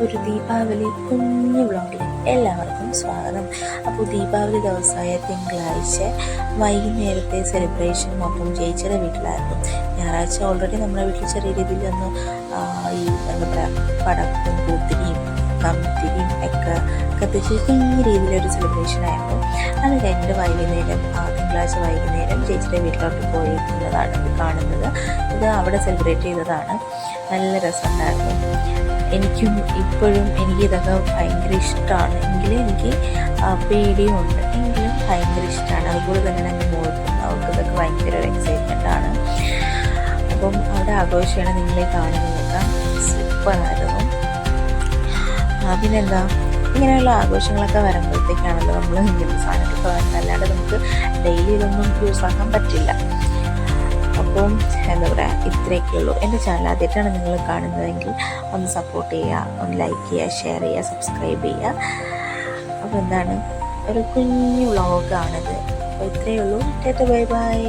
ഒരു ദീപാവലി കുഞ്ഞു വ്ളോഗിലേക്ക് എല്ലാവർക്കും സ്വാഗതം. അപ്പോൾ ദീപാവലി ദിവസമായ തിങ്കളാഴ്ച വൈകുന്നേരത്തെ സെലിബ്രേഷൻ മൊത്തം ചേച്ചിയുടെ വീട്ടിലായിരുന്നു. ഞായറാഴ്ച ഓൾറെഡി നമ്മുടെ വീട്ടിൽ ചെറിയ രീതിയിലൊന്ന് ഈ എന്താ പറയുക പടക്കും പൂത്തിരിയും കമ്പിത്തിരിയും ഒക്കെ കത്തിച്ച് കുഞ്ഞു രീതിയിലൊരു സെലിബ്രേഷൻ ആയിരുന്നു. അത് കഴിഞ്ഞിട്ട് വൈകുന്നേരം തിങ്കളാഴ്ച വൈകുന്നേരം ചേച്ചിയുടെ വീട്ടിലോട്ട് പോയിരുന്നതാണ് ഇത് കാണുന്നത്. ഇത് അവിടെ സെലിബ്രേറ്റ് ചെയ്തതാണ്. നല്ല രസമുണ്ടായിരുന്നു. എനിക്കും ഇപ്പോഴും എനിക്കിതൊക്കെ ഭയങ്കര ഇഷ്ടമാണ്. എങ്കിലും എനിക്ക് പേടിയുമുണ്ട്, എങ്കിലും ഭയങ്കര ഇഷ്ടമാണ്. അതുപോലെ തന്നെ എൻ്റെ മോൾക്കും അവർക്ക് ഇതൊക്കെ ഭയങ്കര ഒരു എക്സൈറ്റ്മെൻറ്റാണ്. അപ്പം അവിടെ ആഘോഷമാണ് നിങ്ങളെ കാണുന്നതൊക്കെ സൂപ്പറായിരുന്നു. പിന്നെന്താ, ഇങ്ങനെയുള്ള ആഘോഷങ്ങളൊക്കെ വരുമ്പോഴത്തേക്കാണല്ലോ നമ്മൾ ഇങ്ങനത്തെ സാധനങ്ങളൊക്കെ വരുന്നത്. അല്ലാണ്ട് നമുക്ക് ഡെയിലി ഇതൊന്നും യൂസ് ആക്കാൻ പറ്റില്ല. അപ്പം എന്താ പറയുക, ഇത്രയൊക്കെ ഉള്ളൂ. എൻ്റെ ചാനൽ ആദ്യമായിട്ടാണ് നിങ്ങൾ കാണുന്നതെങ്കിൽ ഒന്ന് സപ്പോർട്ട് ചെയ്യുക, ഒന്ന് ലൈക്ക് ചെയ്യുക, ഷെയർ ചെയ്യുക, സബ്സ്ക്രൈബ് ചെയ്യുക. അപ്പോൾ എന്താണ്, ഒരു കുഞ്ഞു വ്ളോഗാണിത്. അപ്പോൾ ഇത്രയേ ഉള്ളൂ. Tata, bye bye.